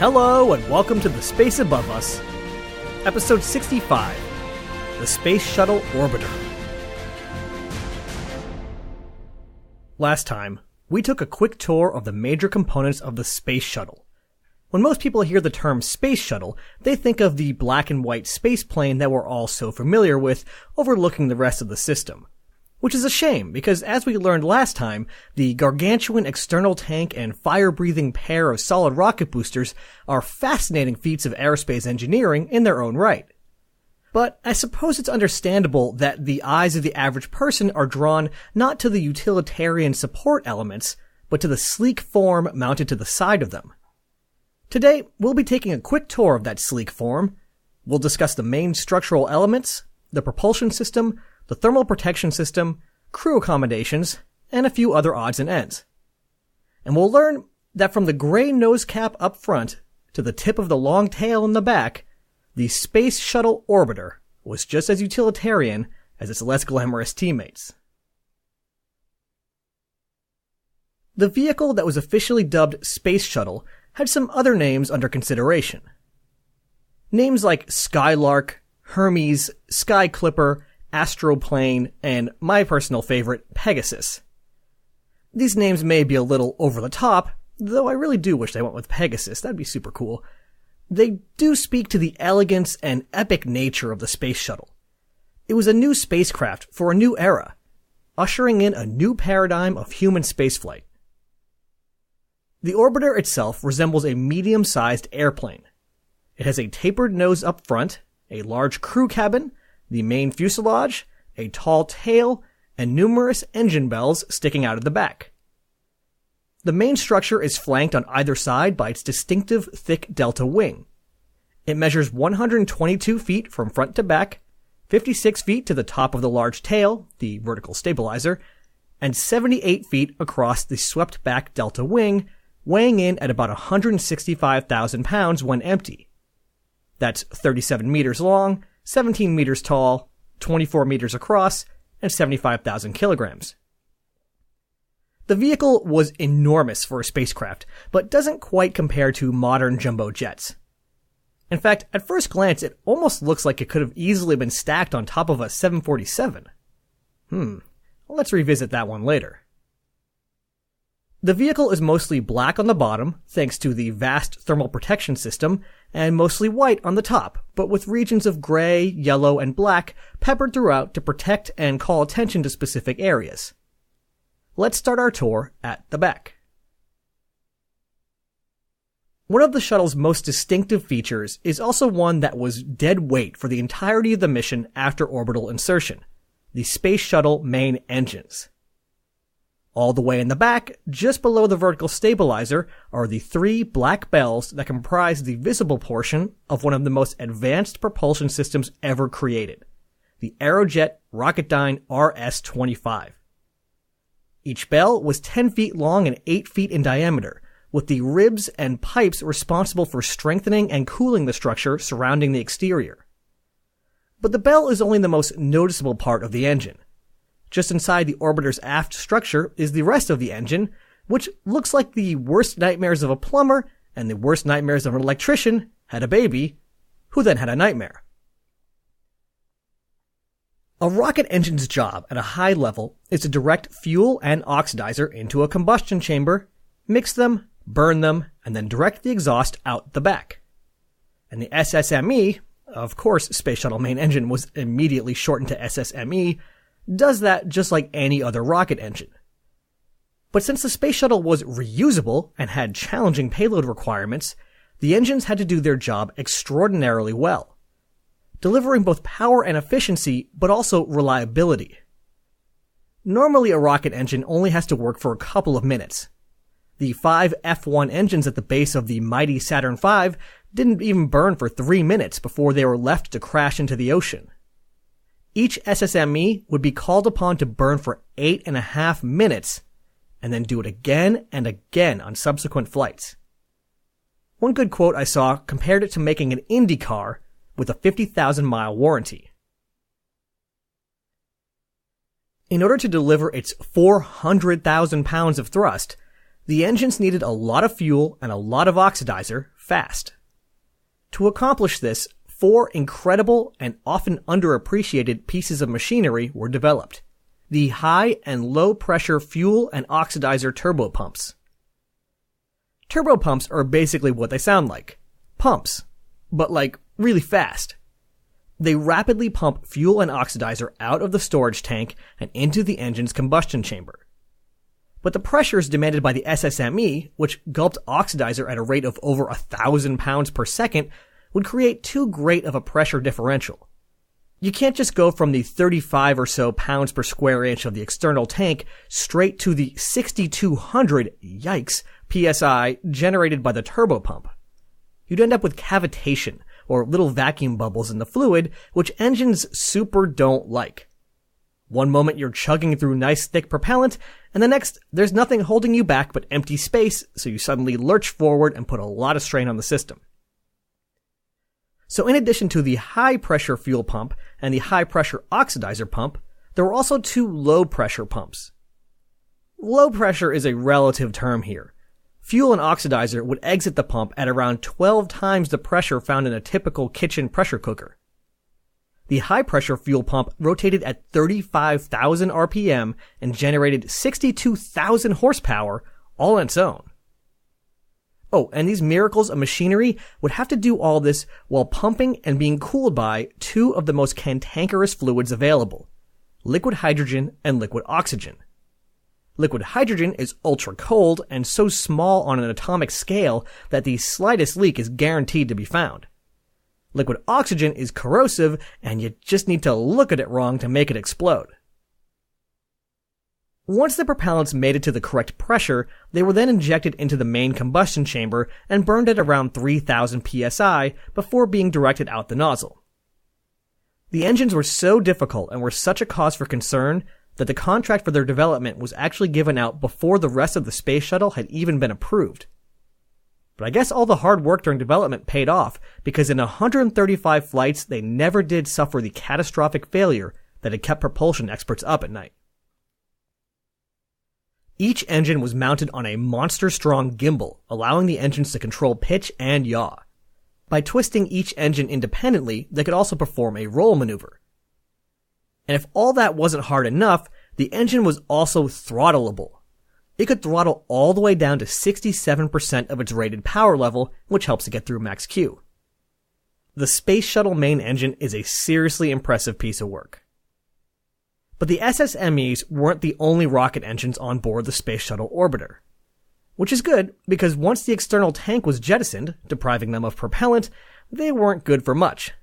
Hello and welcome to The Space Above Us, Episode 65, The Space Shuttle Orbiter. Last time, we took a quick tour of the major components of the Space Shuttle. When most people hear the term Space Shuttle, they think of the black and white space plane that we're all so familiar with, overlooking the rest of the system. Which is a shame, because as we learned last time, the gargantuan external tank and fire-breathing pair of solid rocket boosters are fascinating feats of aerospace engineering in their own right. But I suppose it's understandable that the eyes of the average person are drawn not to the utilitarian support elements, but to the sleek form mounted to the side of them. Today, we'll be taking a quick tour of that sleek form. We'll discuss the main structural elements, the propulsion system, the thermal protection system, crew accommodations, and a few other odds and ends. And we'll learn that from the gray nose cap up front to the tip of the long tail in the back, the Space Shuttle Orbiter was just as utilitarian as its less glamorous teammates. The vehicle that was officially dubbed Space Shuttle had some other names under consideration. Names like Skylark, Hermes, Sky Clipper, Astroplane, and my personal favorite, Pegasus. These names may be a little over the top, though I really do wish they went with Pegasus. That'd be super cool. They do speak to the elegance and epic nature of the Space Shuttle. It was a new spacecraft for a new era, ushering in a new paradigm of human spaceflight. The orbiter itself resembles a medium-sized airplane. It has a tapered nose up front, a large crew cabin, the main fuselage, a tall tail, and numerous engine bells sticking out of the back. The main structure is flanked on either side by its distinctive thick delta wing. It measures 122 feet from front to back, 56 feet to the top of the large tail, the vertical stabilizer, and 78 feet across the swept back delta wing, weighing in at about 165,000 pounds when empty. That's 37 meters long, 17 meters tall, 24 meters across, and 75,000 kilograms. The vehicle was enormous for a spacecraft, but doesn't quite compare to modern jumbo jets. In fact, at first glance, it almost looks like it could have easily been stacked on top of a 747. Let's revisit that one later. The vehicle is mostly black on the bottom, thanks to the vast thermal protection system, and mostly white on the top, but with regions of gray, yellow, and black peppered throughout to protect and call attention to specific areas. Let's start our tour at the back. One of the shuttle's most distinctive features is also one that was dead weight for the entirety of the mission after orbital insertion: the Space Shuttle main engines. All the way in the back, just below the vertical stabilizer, are the three black bells that comprise the visible portion of one of the most advanced propulsion systems ever created, the Aerojet Rocketdyne RS-25. Each bell was 10 feet long and 8 feet in diameter, with the ribs and pipes responsible for strengthening and cooling the structure surrounding the exterior. But the bell is only the most noticeable part of the engine. Just inside the orbiter's aft structure is the rest of the engine, which looks like the worst nightmares of a plumber and the worst nightmares of an electrician had a baby, who then had a nightmare. A rocket engine's job at a high level is to direct fuel and oxidizer into a combustion chamber, mix them, burn them, and then direct the exhaust out the back. And the SSME, of course Space Shuttle main engine was immediately shortened to SSME, does that just like any other rocket engine. But since the Space Shuttle was reusable and had challenging payload requirements, the engines had to do their job extraordinarily well, delivering both power and efficiency, but also reliability. Normally a rocket engine only has to work for a couple of minutes. The 5 F1 engines at the base of the mighty Saturn V didn't even burn for 3 minutes before they were left to crash into the ocean. Each SSME would be called upon to burn for 8.5 minutes, and then do it again and again on subsequent flights. One good quote I saw compared it to making an Indy car with a 50,000-mile warranty. In order to deliver its 400,000 pounds of thrust, the engines needed a lot of fuel and a lot of oxidizer fast. To accomplish this, 4 incredible and often underappreciated pieces of machinery were developed. The high and low pressure fuel and oxidizer turbopumps. Turbopumps are basically what they sound like. Pumps. But like, really fast. They rapidly pump fuel and oxidizer out of the storage tank and into the engine's combustion chamber. But the pressures demanded by the SSME, which gulped oxidizer at a rate of over 1,000 pounds per second, would create too great of a pressure differential. You can't just go from the 35 or so pounds per square inch of the external tank straight to the 6,200, yikes, psi generated by the turbopump. You'd end up with cavitation, or little vacuum bubbles in the fluid, which engines super don't like. One moment you're chugging through nice thick propellant, and the next there's nothing holding you back but empty space, so you suddenly lurch forward and put a lot of strain on the system. So in addition to the high pressure fuel pump and the high pressure oxidizer pump, there were also 2 low pressure pumps. Low pressure is a relative term here. Fuel and oxidizer would exit the pump at around 12 times the pressure found in a typical kitchen pressure cooker. The high pressure fuel pump rotated at 35,000 RPM and generated 62,000 horsepower all on its own. Oh, and these miracles of machinery would have to do all this while pumping and being cooled by 2 of the most cantankerous fluids available, liquid hydrogen and liquid oxygen. Liquid hydrogen is ultra cold and so small on an atomic scale that the slightest leak is guaranteed to be found. Liquid oxygen is corrosive and you just need to look at it wrong to make it explode. Once the propellants made it to the correct pressure, they were then injected into the main combustion chamber and burned at around 3,000 psi before being directed out the nozzle. The engines were so difficult and were such a cause for concern that the contract for their development was actually given out before the rest of the space shuttle had even been approved. But I guess all the hard work during development paid off, because in 135 flights they never did suffer the catastrophic failure that had kept propulsion experts up at night. Each engine was mounted on a monster-strong gimbal, allowing the engines to control pitch and yaw. By twisting each engine independently, they could also perform a roll maneuver. And if all that wasn't hard enough, the engine was also throttleable. It could throttle all the way down to 67% of its rated power level, which helps it get through max Q. The Space Shuttle main engine is a seriously impressive piece of work. But the SSMEs weren't the only rocket engines on board the Space Shuttle Orbiter. Which is good, because once the external tank was jettisoned, depriving them of propellant, they weren't good for much.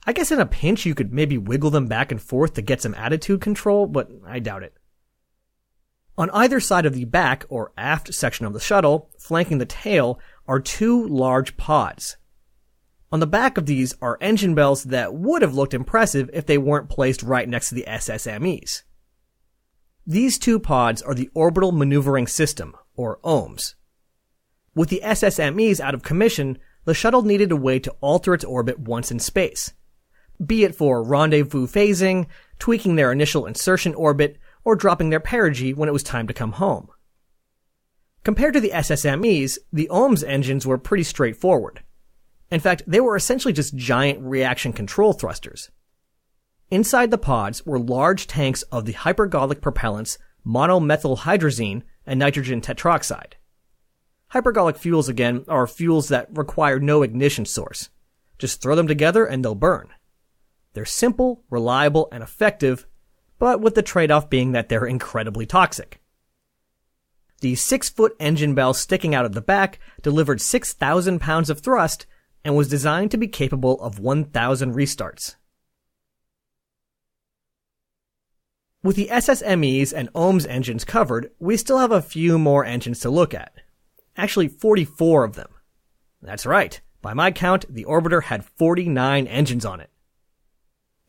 I guess in a pinch you could maybe wiggle them back and forth to get some attitude control, but I doubt it. On either side of the back or aft section of the shuttle, flanking the tail, are 2 large pods. On the back of these are engine bells that would have looked impressive if they weren't placed right next to the SSMEs. These 2 pods are the Orbital Maneuvering System, or OMS. With the SSMEs out of commission, the shuttle needed a way to alter its orbit once in space, be it for rendezvous phasing, tweaking their initial insertion orbit, or dropping their perigee when it was time to come home. Compared to the SSMEs, the OMS engines were pretty straightforward. In fact, they were essentially just giant reaction control thrusters. Inside the pods were large tanks of the hypergolic propellants monomethylhydrazine and nitrogen tetroxide. Hypergolic fuels, again, are fuels that require no ignition source. Just throw them together and they'll burn. They're simple, reliable, and effective, but with the trade-off being that they're incredibly toxic. The 6-foot engine bell sticking out of the back delivered 6,000 pounds of thrust and was designed to be capable of 1,000 restarts. With the SSMEs and OMS engines covered, we still have a few more engines to look at. Actually, 44 of them. That's right. By my count, the orbiter had 49 engines on it.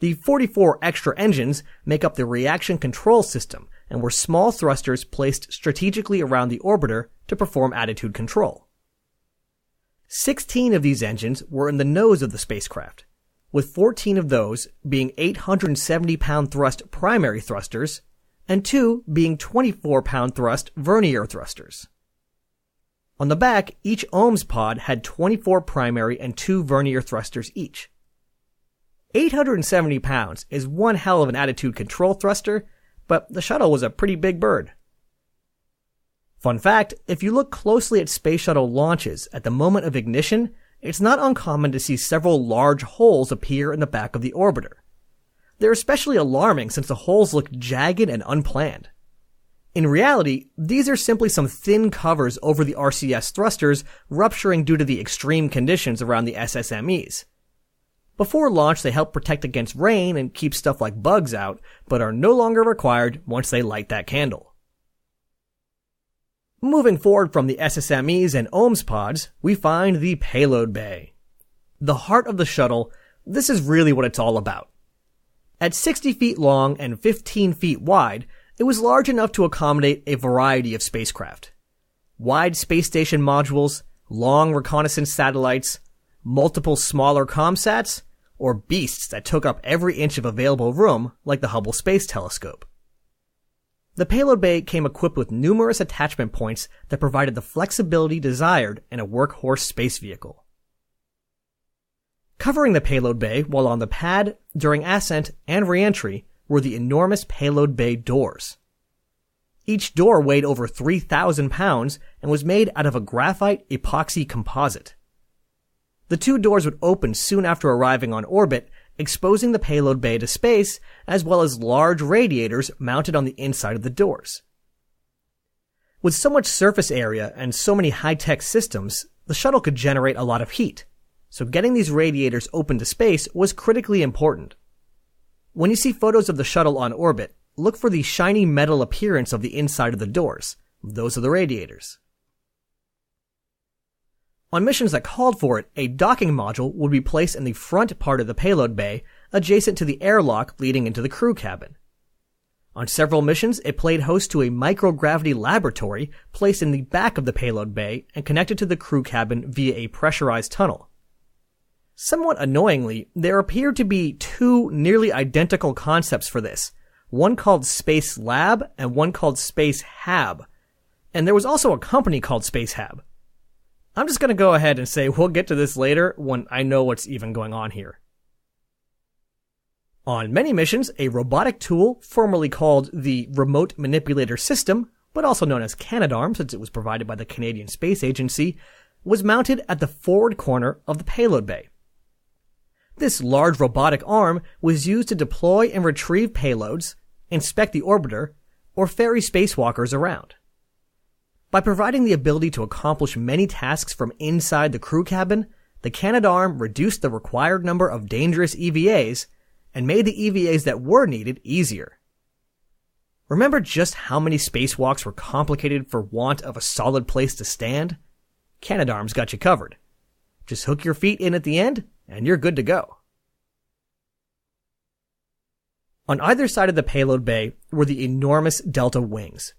The 44 extra engines make up the reaction control system and were small thrusters placed strategically around the orbiter to perform attitude control. 16 of these engines were in the nose of the spacecraft, with 14 of those being 870-pound thrust primary thrusters, and 2 being 24-pound thrust vernier thrusters. On the back, each OMS pod had 24 primary and 2 vernier thrusters each. 870 pounds is one hell of an attitude control thruster, but the shuttle was a pretty big bird. Fun fact, if you look closely at space shuttle launches at the moment of ignition, it's not uncommon to see several large holes appear in the back of the orbiter. They're especially alarming since the holes look jagged and unplanned. In reality, these are simply some thin covers over the RCS thrusters rupturing due to the extreme conditions around the SSMEs. Before launch, they help protect against rain and keep stuff like bugs out, but are no longer required once they light that candle. Moving forward from the SSMEs and OMS pods, we find the payload bay. The heart of the shuttle, this is really what it's all about. At 60 feet long and 15 feet wide, it was large enough to accommodate a variety of spacecraft. Wide space station modules, long reconnaissance satellites, multiple smaller comsats, or beasts that took up every inch of available room like the Hubble Space Telescope. The payload bay came equipped with numerous attachment points that provided the flexibility desired in a workhorse space vehicle. Covering the payload bay while on the pad, during ascent, and re-entry were the enormous payload bay doors. Each door weighed over 3,000 pounds and was made out of a graphite epoxy composite. The 2 doors would open soon after arriving on orbit, exposing the payload bay to space, as well as large radiators mounted on the inside of the doors. With so much surface area and so many high-tech systems, the shuttle could generate a lot of heat, so getting these radiators open to space was critically important. When you see photos of the shuttle on orbit, look for the shiny metal appearance of the inside of the doors. Those are the radiators. On missions that called for it, a docking module would be placed in the front part of the payload bay, adjacent to the airlock leading into the crew cabin. On several missions, it played host to a microgravity laboratory placed in the back of the payload bay and connected to the crew cabin via a pressurized tunnel. Somewhat annoyingly, there appeared to be 2 nearly identical concepts for this, one called Space Lab and one called Space Hab, and there was also a company called Space Hab. I'm just going to go ahead and say we'll get to this later when I know what's even going on here. On many missions, a robotic tool, formerly called the Remote Manipulator System, but also known as Canadarm since it was provided by the Canadian Space Agency, was mounted at the forward corner of the payload bay. This large robotic arm was used to deploy and retrieve payloads, inspect the orbiter, or ferry spacewalkers around. By providing the ability to accomplish many tasks from inside the crew cabin, the Canadarm reduced the required number of dangerous EVAs and made the EVAs that were needed easier. Remember just how many spacewalks were complicated for want of a solid place to stand? Canadarm's got you covered. Just hook your feet in at the end, and you're good to go. On either side of the payload bay were the enormous delta wings.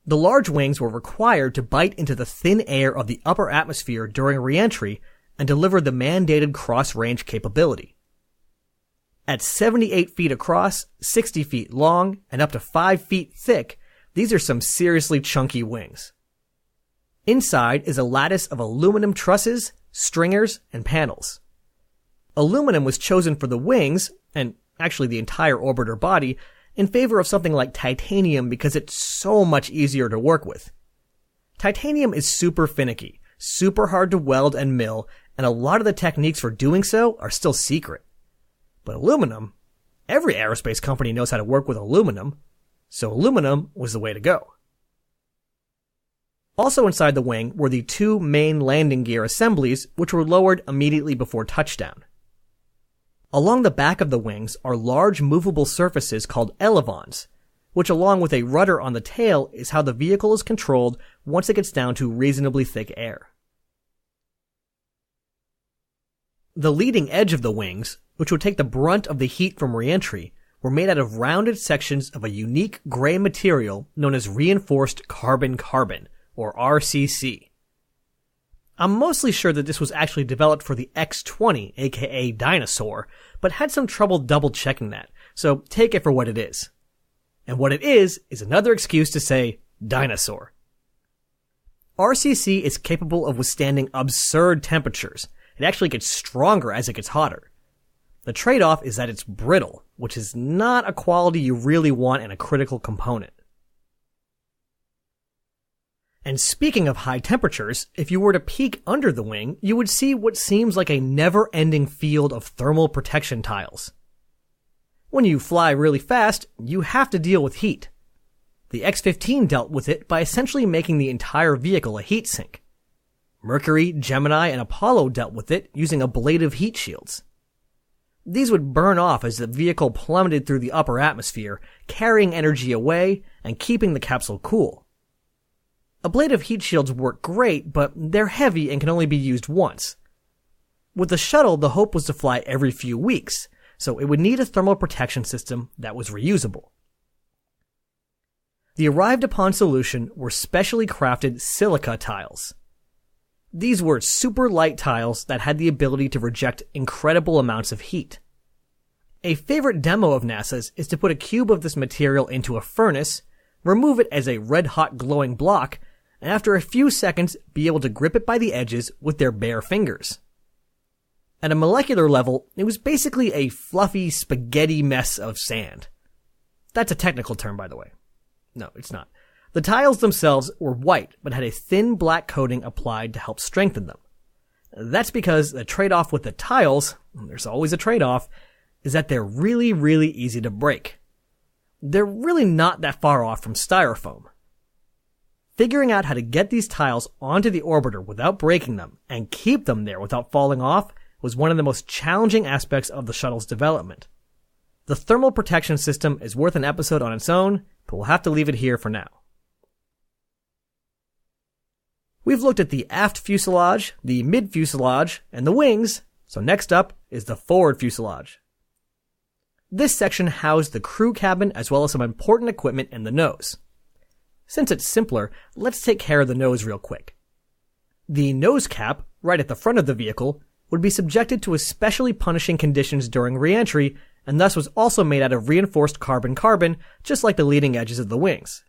The large wings were required to bite into the thin air of the upper atmosphere during re-entry and deliver the mandated cross-range capability. At 78 feet across, 60 feet long, and up to 5 feet thick, these are some seriously chunky wings. Inside is a lattice of aluminum trusses, stringers, and panels. Aluminum was chosen for the wings, and actually the entire orbiter body, in favor of something like titanium because it's so much easier to work with. Titanium is super finicky, super hard to weld and mill, and a lot of the techniques for doing so are still secret. But aluminum, every aerospace company knows how to work with aluminum, so aluminum was the way to go. Also inside the wing were the 2 main landing gear assemblies, which were lowered immediately before touchdown. Along the back of the wings are large movable surfaces called elevons, which along with a rudder on the tail is how the vehicle is controlled once it gets down to reasonably thick air. The leading edge of the wings, which would take the brunt of the heat from re-entry, were made out of rounded sections of a unique gray material known as reinforced carbon-carbon, or RCC. I'm mostly sure that this was actually developed for the X-20, aka Dinosaur, but had some trouble double-checking that, so take it for what it is. And what it is another excuse to say dinosaur. RCC is capable of withstanding absurd temperatures. It actually gets stronger as it gets hotter. The trade-off is that it's brittle, which is not a quality you really want in a critical component. And speaking of high temperatures, if you were to peek under the wing, you would see what seems like a never-ending field of thermal protection tiles. When you fly really fast, you have to deal with heat. The X-15 dealt with it by essentially making the entire vehicle a heat sink. Mercury, Gemini, and Apollo dealt with it using ablative heat shields. These would burn off as the vehicle plummeted through the upper atmosphere, carrying energy away and keeping the capsule cool. Ablative heat shields work great, but they're heavy and can only be used once. With the shuttle, the hope was to fly every few weeks, so it would need a thermal protection system that was reusable. The arrived upon solution were specially crafted silica tiles. These were super light tiles that had the ability to reject incredible amounts of heat. A favorite demo of NASA's is to put a cube of this material into a furnace, remove it as a red-hot glowing block, and after a few seconds be able to grip it by the edges with their bare fingers. At a molecular level, it was basically a fluffy spaghetti mess of sand. That's a technical term, by the way. No, it's not. The tiles themselves were white, but had a thin black coating applied to help strengthen them. That's because the trade-off with the tiles, there's always a trade-off, is that they're really, really easy to break. They're really not that far off from styrofoam. Figuring out how to get these tiles onto the orbiter without breaking them and keep them there without falling off was one of the most challenging aspects of the shuttle's development. The thermal protection system is worth an episode on its own, but we'll have to leave it here for now. We've looked at the aft fuselage, the mid-fuselage, and the wings, so next up is the forward fuselage. This section housed the crew cabin as well as some important equipment in the nose. Since it's simpler, let's take care of the nose real quick. The nose cap, right at the front of the vehicle, would be subjected to especially punishing conditions during re-entry, and thus was also made out of reinforced carbon-carbon, just like the leading edges of the wings.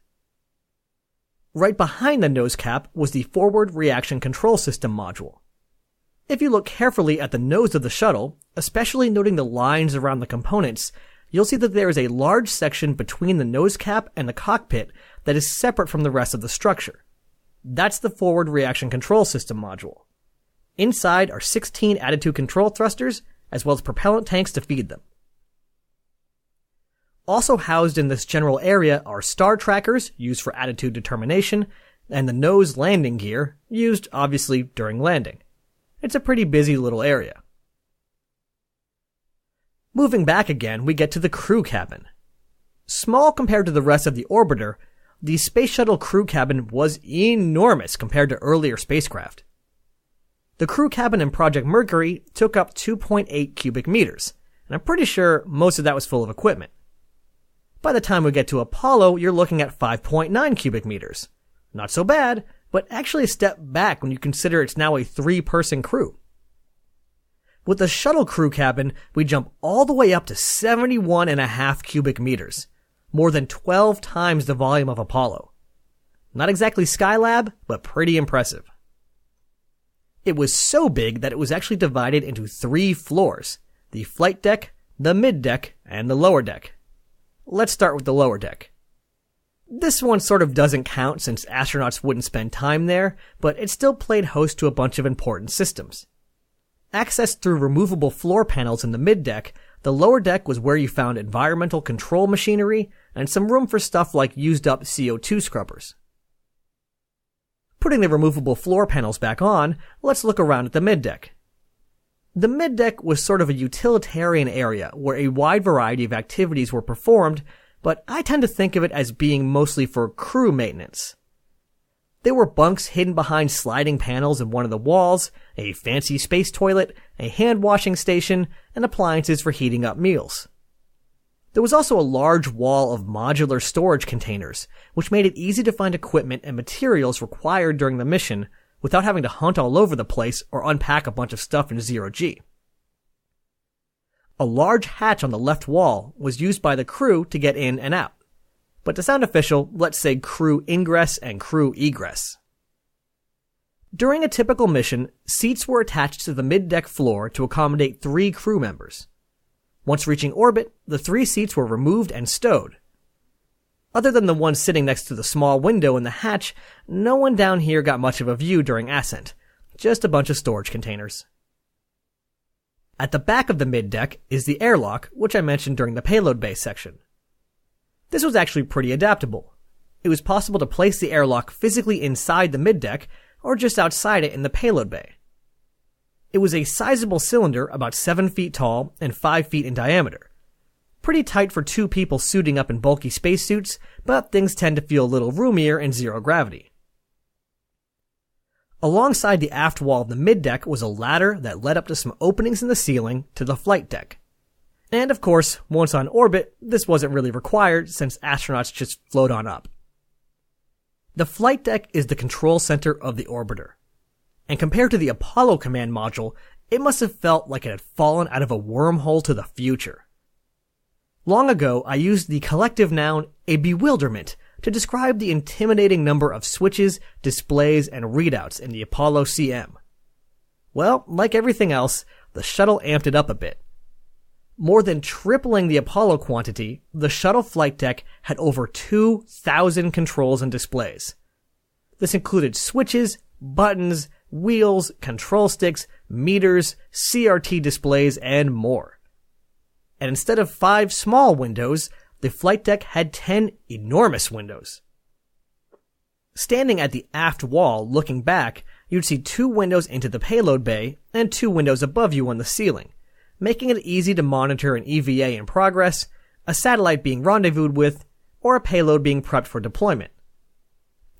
Right behind the nose cap was the Forward Reaction Control System module. If you look carefully at the nose of the shuttle, especially noting the lines around the components, you'll see that there is a large section between the nose cap and the cockpit that is separate from the rest of the structure. That's the Forward Reaction Control System module. Inside are 16 attitude control thrusters, as well as propellant tanks to feed them. Also housed in this general area are star trackers, used for attitude determination, and the nose landing gear, used, obviously, during landing. It's a pretty busy little area. Moving back again, we get to the crew cabin. Small compared to the rest of the orbiter, the Space Shuttle crew cabin was enormous compared to earlier spacecraft. The crew cabin in Project Mercury took up 2.8 cubic meters, and I'm pretty sure most of that was full of equipment. By the time we get to Apollo, you're looking at 5.9 cubic meters. Not so bad, but actually a step back when you consider it's now a 3-person crew. With the shuttle crew cabin, we jump all the way up to 71.5 cubic meters, more than 12 times the volume of Apollo. Not exactly Skylab, but pretty impressive. It was so big that it was actually divided into 3 floors: the flight deck, the mid deck, and the lower deck. Let's start with the lower deck. This one sort of doesn't count since astronauts wouldn't spend time there, but it still played host to a bunch of important systems. Accessed through removable floor panels in the mid-deck, the lower deck was where you found environmental control machinery and some room for stuff like used-up CO2 scrubbers. Putting the removable floor panels back on, let's look around at the mid-deck. The mid-deck was sort of a utilitarian area where a wide variety of activities were performed, but I tend to think of it as being mostly for crew maintenance. There were bunks hidden behind sliding panels in one of the walls, a fancy space toilet, a hand-washing station, and appliances for heating up meals. There was also a large wall of modular storage containers, which made it easy to find equipment and materials required during the mission without having to hunt all over the place or unpack a bunch of stuff in zero-G. A large hatch on the left wall was used by the crew to get in and out. But to sound official, let's say crew ingress and crew egress. During a typical mission, seats were attached to the mid-deck floor to accommodate 3 crew members. Once reaching orbit, the 3 seats were removed and stowed. Other than the one sitting next to the small window in the hatch, no one down here got much of a view during ascent. Just a bunch of storage containers. At the back of the mid-deck is the airlock, which I mentioned during the payload bay section. This was actually pretty adaptable. It was possible to place the airlock physically inside the mid-deck, or just outside it in the payload bay. It was a sizable cylinder about 7 feet tall and 5 feet in diameter. Pretty tight for 2 people suiting up in bulky spacesuits, but things tend to feel a little roomier in zero gravity. Alongside the aft wall of the mid-deck was a ladder that led up to some openings in the ceiling to the flight deck. And of course, once on orbit, this wasn't really required since astronauts just float on up. The flight deck is the control center of the orbiter. And compared to the Apollo command module, it must have felt like it had fallen out of a wormhole to the future. Long ago, I used the collective noun a bewilderment to describe the intimidating number of switches, displays, and readouts in the Apollo CM. Well, like everything else, the shuttle amped it up a bit. More than tripling the Apollo quantity, the shuttle flight deck had over 2,000 controls and displays. This included switches, buttons, wheels, control sticks, meters, CRT displays, and more. And instead of 5 small windows, the flight deck had 10 enormous windows. Standing at the aft wall, looking back, you'd see 2 windows into the payload bay and 2 windows above you on the ceiling, making it easy to monitor an EVA in progress, a satellite being rendezvoused with, or a payload being prepped for deployment.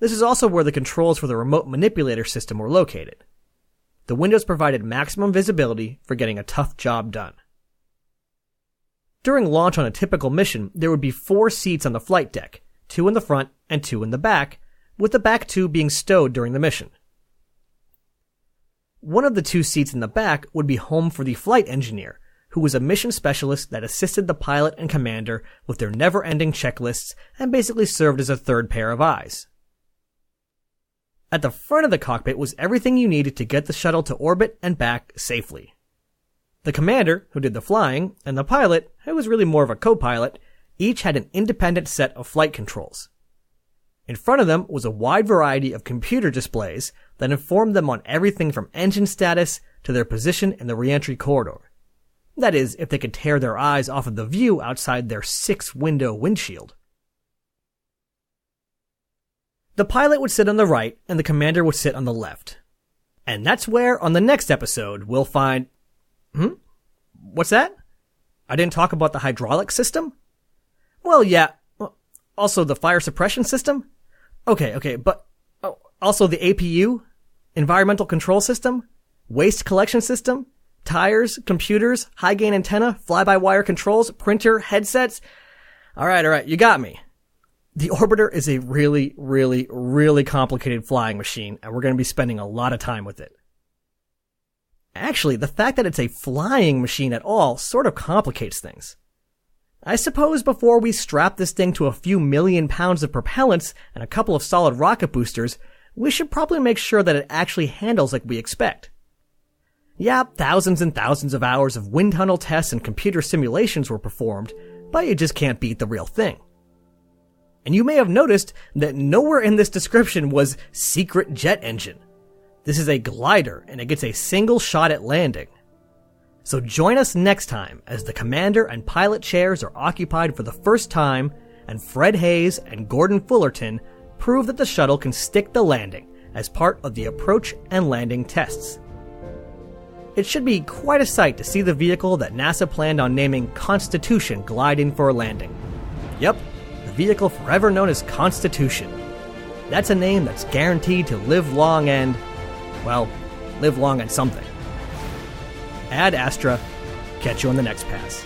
This is also where the controls for the remote manipulator system were located. The windows provided maximum visibility for getting a tough job done. During launch on a typical mission, there would be 4 seats on the flight deck, 2 in the front and 2 in the back, with the back 2 being stowed during the mission. One of the 2 seats in the back would be home for the flight engineer, who was a mission specialist that assisted the pilot and commander with their never-ending checklists and basically served as a third pair of eyes. At the front of the cockpit was everything you needed to get the shuttle to orbit and back safely. The commander, who did the flying, and the pilot, who was really more of a co-pilot, each had an independent set of flight controls. In front of them was a wide variety of computer displays that informed them on everything from engine status to their position in the re-entry corridor. That is, if they could tear their eyes off of the view outside their 6-window windshield. The pilot would sit on the right, and the commander would sit on the left. And that's where, on the next episode, we'll find... What's that? I didn't talk about the hydraulic system? Well, yeah. Also the fire suppression system? Okay, but also the APU? Environmental control system? Waste collection system? Tires, computers, high-gain antenna, fly-by-wire controls, printer, headsets? Alright, you got me. The orbiter is a really, really, really complicated flying machine, and we're going to be spending a lot of time with it. Actually, the fact that it's a flying machine at all sort of complicates things. I suppose before we strap this thing to a few million pounds of propellants and a couple of solid rocket boosters, we should probably make sure that it actually handles like we expect. Yeah, thousands and thousands of hours of wind tunnel tests and computer simulations were performed, but you just can't beat the real thing. And you may have noticed that nowhere in this description was secret jet engine. This is a glider, and it gets a single shot at landing. So join us next time as the commander and pilot chairs are occupied for the first time, and Fred Hayes and Gordon Fullerton prove that the shuttle can stick the landing as part of the approach and landing tests. It should be quite a sight to see the vehicle that NASA planned on naming Constitution glide in for a landing. Yep, the vehicle forever known as Constitution. That's a name that's guaranteed to live long and... well, live long on something. Ad Astra, catch you on the next pass.